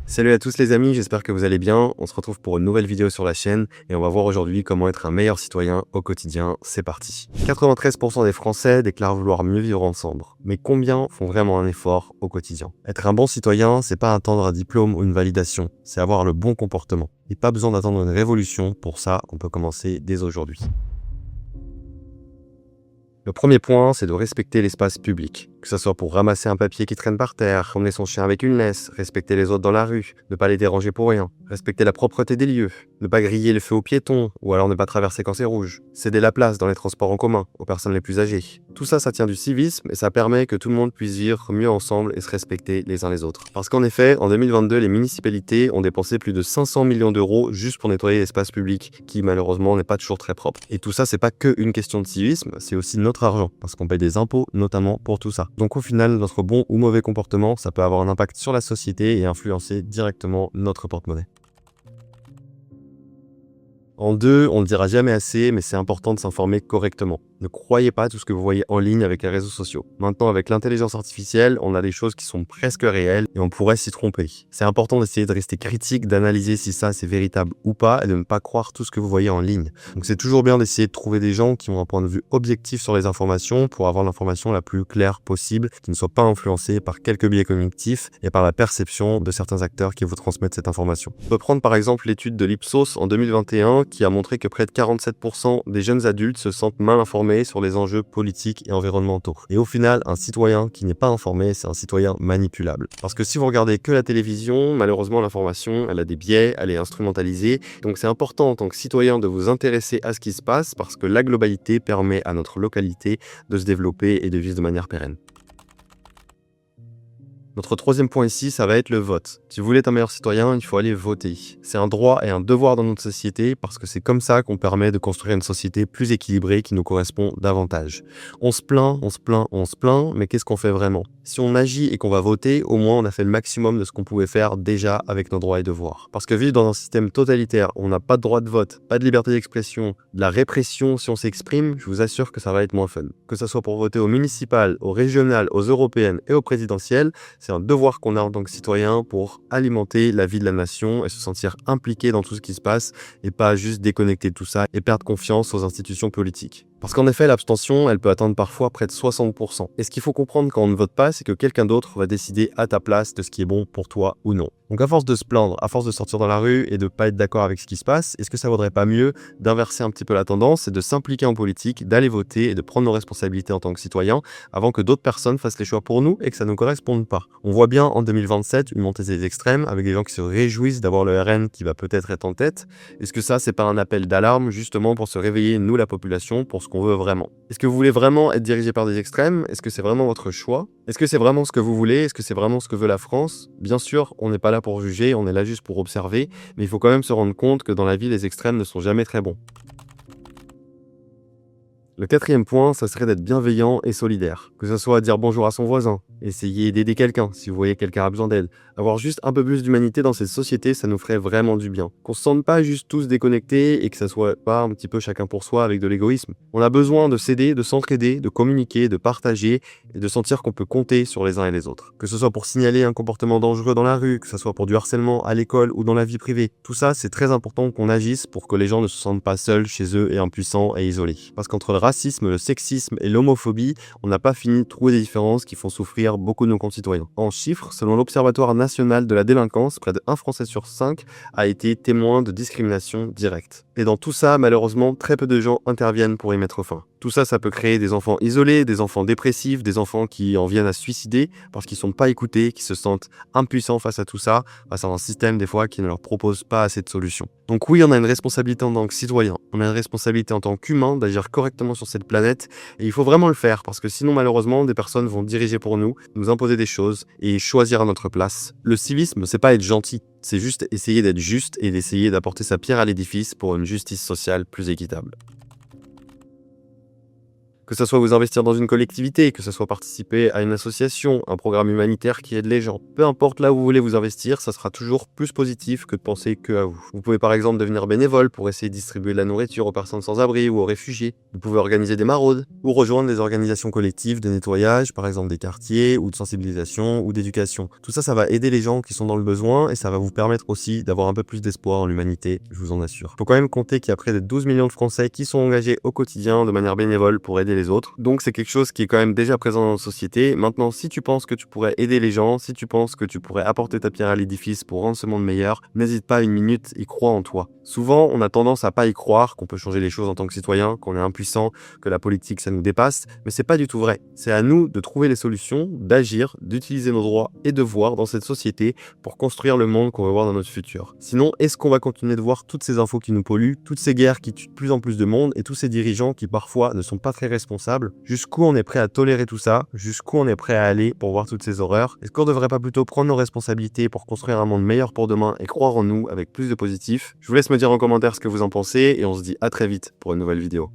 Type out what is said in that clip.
Salut à tous les amis, j'espère que vous allez bien. On se retrouve pour une nouvelle vidéo sur la chaîne et on va voir aujourd'hui comment être un meilleur citoyen au quotidien. C'est parti. 93% des Français déclarent vouloir mieux vivre ensemble. Mais combien font vraiment un effort au quotidien? Être un bon citoyen, c'est pas attendre un diplôme ou une validation, c'est avoir le bon comportement. Et pas besoin d'attendre une révolution, pour ça on peut commencer dès aujourd'hui. Le premier point, c'est de respecter l'espace public. Que ce soit pour ramasser un papier qui traîne par terre, promener son chien avec une laisse, respecter les autres dans la rue, ne pas les déranger pour rien, respecter la propreté des lieux, ne pas griller le feu aux piétons, ou alors ne pas traverser quand c'est rouge, céder la place dans les transports en commun aux personnes les plus âgées. Tout ça, ça tient du civisme et ça permet que tout le monde puisse vivre mieux ensemble et se respecter les uns les autres. Parce qu'en effet, en 2022, les municipalités ont dépensé plus de 500 millions d'euros juste pour nettoyer l'espace public, qui malheureusement n'est pas toujours très propre. Et tout ça, c'est pas que une question de civisme, c'est aussi notre argent, parce qu'on paye des impôts notamment pour tout ça. Donc au final, notre bon ou mauvais comportement, ça peut avoir un impact sur la société et influencer directement notre porte-monnaie. En deux, on ne le dira jamais assez, mais c'est important de s'informer correctement. Ne croyez pas tout ce que vous voyez en ligne avec les réseaux sociaux. Maintenant, avec l'intelligence artificielle, on a des choses qui sont presque réelles et on pourrait s'y tromper. C'est important d'essayer de rester critique, d'analyser si ça c'est véritable ou pas et de ne pas croire tout ce que vous voyez en ligne. Donc c'est toujours bien d'essayer de trouver des gens qui ont un point de vue objectif sur les informations pour avoir l'information la plus claire possible, qui ne soit pas influencée par quelques biais cognitifs et par la perception de certains acteurs qui vous transmettent cette information. On peut prendre par exemple l'étude de l'Ipsos en 2021 qui a montré que près de 47% des jeunes adultes se sentent mal informés sur les enjeux politiques et environnementaux. Et au final, un citoyen qui n'est pas informé, c'est un citoyen manipulable. Parce que si vous regardez que la télévision, malheureusement l'information, elle a des biais, elle est instrumentalisée. Donc c'est important en tant que citoyen de vous intéresser à ce qui se passe parce que la globalité permet à notre localité de se développer et de vivre de manière pérenne. Notre troisième point ici, ça va être le vote. Si vous voulez être un meilleur citoyen, il faut aller voter. C'est un droit et un devoir dans notre société parce que c'est comme ça qu'on permet de construire une société plus équilibrée qui nous correspond davantage. On se plaint, mais qu'est-ce qu'on fait vraiment? Si on agit et qu'on va voter, au moins on a fait le maximum de ce qu'on pouvait faire déjà avec nos droits et devoirs. Parce que vivre dans un système totalitaire où on n'a pas de droit de vote, pas de liberté d'expression, de la répression si on s'exprime, je vous assure que ça va être moins fun. Que ce soit pour voter aux municipales, aux régionales, aux européennes et aux présidentielles, c'est un devoir qu'on a en tant que citoyen pour alimenter la vie de la nation et se sentir impliqué dans tout ce qui se passe et pas juste déconnecter de tout ça et perdre confiance aux institutions politiques. Parce qu'en effet, l'abstention, elle peut atteindre parfois près de 60%. Et ce qu'il faut comprendre quand on ne vote pas, c'est que quelqu'un d'autre va décider à ta place de ce qui est bon pour toi ou non. Donc à force de se plaindre, à force de sortir dans la rue et de pas être d'accord avec ce qui se passe, est-ce que ça vaudrait pas mieux d'inverser un petit peu la tendance et de s'impliquer en politique, d'aller voter et de prendre nos responsabilités en tant que citoyens avant que d'autres personnes fassent les choix pour nous et que ça ne nous corresponde pas? On voit bien en 2027 une montée des extrêmes avec des gens qui se réjouissent d'avoir le RN qui va peut-être être en tête. Est-ce que ça, c'est pas un appel d'alarme justement pour se réveiller, nous la population, pour ce qu'on veut vraiment? Est-ce que vous voulez vraiment être dirigé par des extrêmes? Est-ce que c'est vraiment votre choix? Est-ce que c'est vraiment ce que vous voulez? Est-ce que c'est vraiment ce que veut la France? Bien sûr, on n'est pas là pour juger, on est là juste pour observer, mais il faut quand même se rendre compte que dans la vie, les extrêmes ne sont jamais très bons. Le quatrième point, ça serait d'être bienveillant et solidaire. Que ce soit dire bonjour à son voisin, essayer d'aider quelqu'un si vous voyez que quelqu'un a besoin d'aide. Avoir juste un peu plus d'humanité dans cette société, ça nous ferait vraiment du bien. Qu'on se sente pas juste tous déconnectés et que ça soit pas un petit peu chacun pour soi avec de l'égoïsme. On a besoin de s'aider, de s'entraider, de communiquer, de partager et de sentir qu'on peut compter sur les uns et les autres. Que ce soit pour signaler un comportement dangereux dans la rue, que ce soit pour du harcèlement à l'école ou dans la vie privée. Tout ça, c'est très important qu'on agisse pour que les gens ne se sentent pas seuls chez eux et impuissants et isolés. Parce qu'entre le racisme, le sexisme et l'homophobie, on n'a pas fini de trouver des différences qui font souffrir beaucoup de nos concitoyens. En chiffres, selon l'Observatoire national de la délinquance, près de 1 Français sur 5 a été témoin de discrimination directe. Et dans tout ça, malheureusement, très peu de gens interviennent pour y mettre fin. Tout ça, ça peut créer des enfants isolés, des enfants dépressifs, des enfants qui en viennent à se suicider parce qu'ils ne sont pas écoutés, qui se sentent impuissants face à tout ça, face à un système des fois qui ne leur propose pas assez de solutions. Donc oui, on a une responsabilité en tant que citoyen, on a une responsabilité en tant qu'humain d'agir correctement sur cette planète et il faut vraiment le faire parce que sinon malheureusement des personnes vont diriger pour nous imposer des choses et choisir à notre place. Le civisme, c'est pas être gentil, c'est juste essayer d'être juste et d'essayer d'apporter sa pierre à l'édifice pour une justice sociale plus équitable. Que ce soit vous investir dans une collectivité, que ce soit participer à une association, un programme humanitaire qui aide les gens. Peu importe là où vous voulez vous investir, ça sera toujours plus positif que de penser que à vous. Vous pouvez par exemple devenir bénévole pour essayer de distribuer de la nourriture aux personnes sans abri ou aux réfugiés. Vous pouvez organiser des maraudes ou rejoindre des organisations collectives de nettoyage, par exemple des quartiers ou de sensibilisation ou d'éducation. Tout ça, ça va aider les gens qui sont dans le besoin et ça va vous permettre aussi d'avoir un peu plus d'espoir en l'humanité, je vous en assure. Faut quand même compter qu'il y a près de 12 millions de Français qui sont engagés au quotidien de manière bénévole pour aider les autres. Donc c'est quelque chose qui est quand même déjà présent dans notre société. Maintenant, si tu penses que tu pourrais aider les gens, si tu penses que tu pourrais apporter ta pierre à l'édifice pour rendre ce monde meilleur, n'hésite pas une minute et crois en toi. Souvent, on a tendance à pas y croire, qu'on peut changer les choses en tant que citoyen, qu'on est impuissant, que la politique ça nous dépasse, mais c'est pas du tout vrai. C'est à nous de trouver les solutions, d'agir, d'utiliser nos droits et devoirs dans cette société pour construire le monde qu'on veut voir dans notre futur. Sinon, est-ce qu'on va continuer de voir toutes ces infos qui nous polluent, toutes ces guerres qui tuent de plus en plus de monde et tous ces dirigeants qui parfois ne sont pas très responsables? Jusqu'où on est prêt à tolérer tout ça? Jusqu'où on est prêt à aller pour voir toutes ces horreurs? Est-ce qu'on ne devrait pas plutôt prendre nos responsabilités pour construire un monde meilleur pour demain et croire en nous avec plus de positif? Je vous laisse me dire en commentaire ce que vous en pensez et on se dit à très vite pour une nouvelle vidéo.